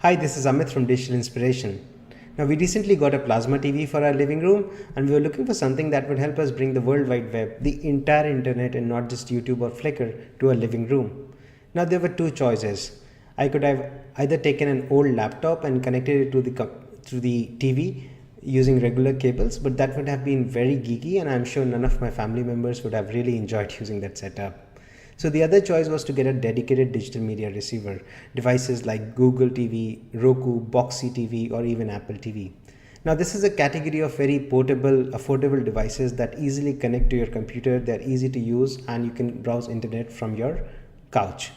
Hi, this is Amit from Digital Inspiration. Now, we recently got a plasma TV for our living room, and we were looking for something that would help us bring the World Wide Web, the entire internet, and not just YouTube or Flickr, to our living room. Now, there were two choices. I could have either taken an old laptop and connected it to the TV using regular cables, but that would have been very geeky, and I'm sure none of my family members would have really enjoyed using that setup. So the other choice was to get a dedicated digital media receiver, devices like Google TV, Roku, Boxy TV, or even Apple TV. Now this is a category of very portable, affordable devices that easily connect to your computer, they're easy to use, and you can browse internet from your couch.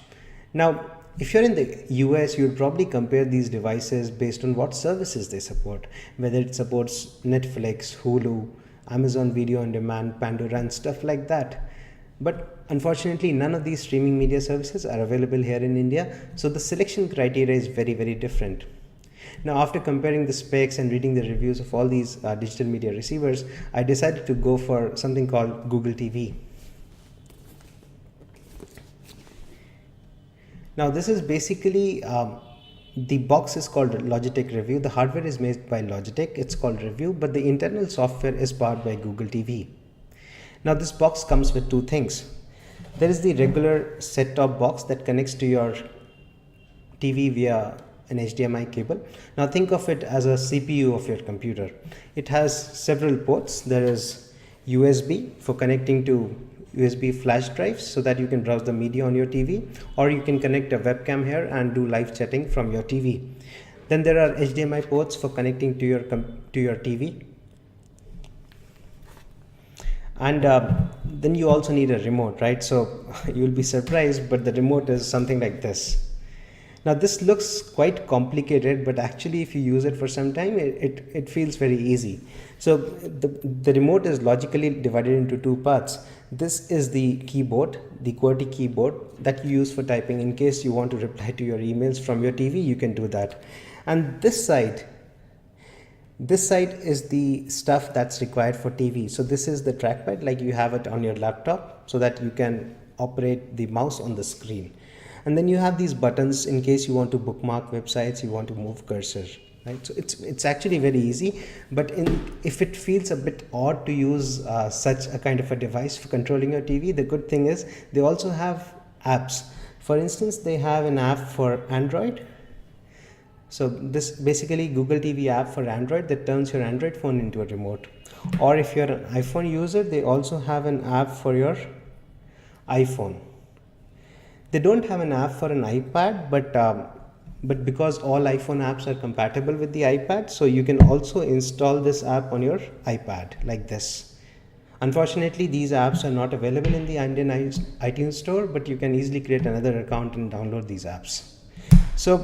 Now, if you're in the US, you would probably compare these devices based on what services they support, whether it supports Netflix, Hulu, Amazon Video on Demand, Pandora, and stuff like that. But unfortunately, none of these streaming media services are available here in India, so the selection criteria is very, very different. Now, after comparing the specs and reading the reviews of all these digital media receivers, I decided to go for something called Google TV. Now, this is basically, the box is called Logitech Revue. The hardware is made by Logitech, it's called Revue, but the internal software is powered by Google TV. Now this box comes with two things. There is the regular set-top box that connects to your TV via an HDMI cable. Now think of it as a CPU of your computer. It has several ports. There is USB for connecting to USB flash drives so that you can browse the media on your TV, or you can connect a webcam here and do live chatting from your TV. Then there are HDMI ports for connecting to your TV. And then you also need a remote, right? So you'll be surprised, but the remote is something like this. Now this looks quite complicated, but actually if you use it for some time, it feels very easy. So the remote is logically divided into two parts. This is the keyboard, the QWERTY keyboard that you use for typing. In case you want to reply to your emails from your TV, you can do that. And this side is the stuff that's required for TV. So this is the trackpad like you have it on your laptop so that you can operate the mouse on the screen. And then you have these buttons in case you want to bookmark websites, you want to move cursor, right? So it's actually very easy, but if it feels a bit odd to use such a kind of a device for controlling your TV, the good thing is they also have apps. For instance, they have an app for Android. So this basically Google TV app for Android that turns your Android phone into a remote. Or if you're an iPhone user, they also have an app for your iPhone. They don't have an app for an iPad, but because all iPhone apps are compatible with the iPad, so you can also install this app on your iPad like this. Unfortunately, these apps are not available in the Indian iTunes store, but you can easily create another account and download these apps. So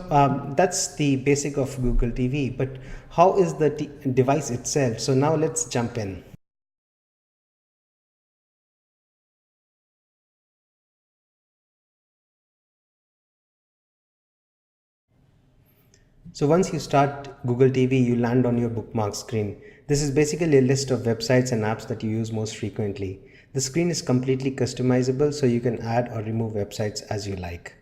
that's the basic of Google TV, but how is the device itself? So now let's jump in. So once you start Google TV, you land on your bookmark screen. This is basically a list of websites and apps that you use most frequently. The screen is completely customizable, so you can add or remove websites as you like.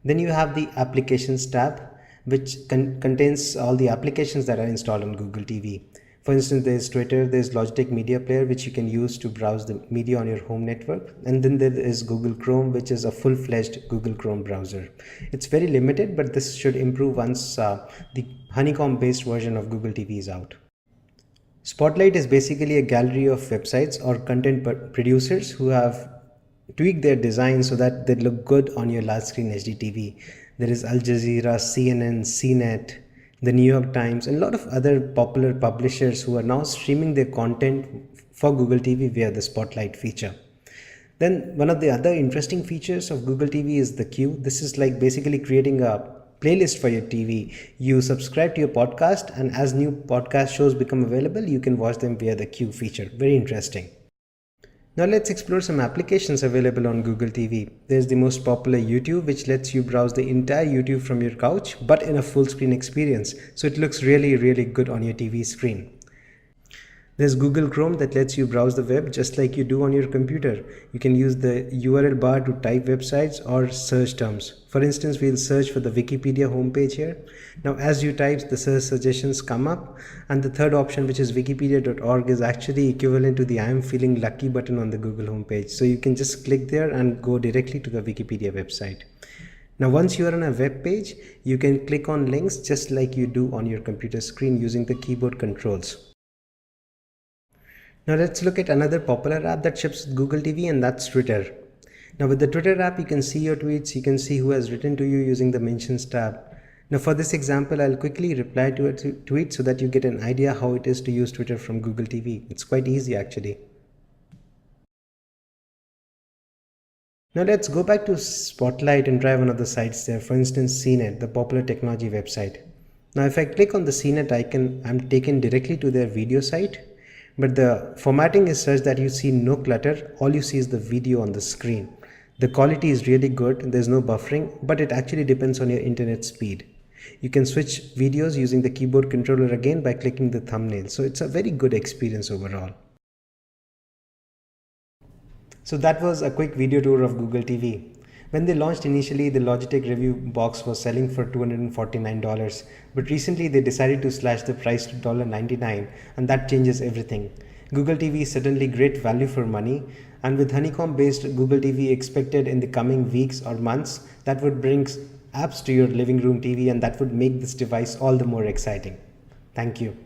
Then you have the applications tab, which contains all the applications that are installed on Google TV. For instance, there's Twitter, there's Logitech Media Player, which you can use to browse the media on your home network. And then there is Google Chrome, which is a full-fledged Google Chrome browser. It's very limited, but this should improve once the honeycomb-based version of Google TV is out. Spotlight is basically a gallery of websites or content producers who have tweak their design so that they look good on your large screen HD TV. There is Al Jazeera, CNN, CNET, the New York Times, and a lot of other popular publishers who are now streaming their content for Google TV via the Spotlight feature. Then one of the other interesting features of Google TV is the queue. This is like basically creating a playlist for your TV. You subscribe to your podcast, and as new podcast shows become available, you can watch them via the queue feature. Very interesting. Now let's explore some applications available on Google TV. There's the most popular YouTube, which lets you browse the entire YouTube from your couch, but in a full screen experience. So it looks really, really good on your TV screen. There's Google Chrome that lets you browse the web just like you do on your computer. You can use the URL bar to type websites or search terms. For instance, we'll search for the Wikipedia homepage here. Now, as you type, the search suggestions come up, and the third option, which is wikipedia.org, is actually equivalent to the I am feeling lucky button on the Google homepage. So you can just click there and go directly to the Wikipedia website. Now, once you are on a web page, you can click on links just like you do on your computer screen using the keyboard controls. Now let's look at another popular app that ships with Google TV, and that's Twitter. Now with the Twitter app, you can see your tweets, you can see who has written to you using the mentions tab. Now for this example, I'll quickly reply to a tweet so that you get an idea how it is to use Twitter from Google TV. It's quite easy actually. Now let's go back to Spotlight and try one of the sites there. For instance, CNET, the popular technology website. Now if I click on the CNET icon, I'm taken directly to their video site. But the formatting is such that you see no clutter, all you see is the video on the screen. The quality is really good, there's no buffering, but it actually depends on your internet speed. You can switch videos using the keyboard controller again by clicking the thumbnail, so it's a very good experience overall. So that was a quick video tour of Google TV. When they launched initially, the Logitech Revue box was selling for $249, but recently they decided to slash the price to $99, and that changes everything. Google TV is certainly great value for money, and with honeycomb based Google TV expected in the coming weeks or months, that would bring apps to your living room TV, and that would make this device all the more exciting. Thank you.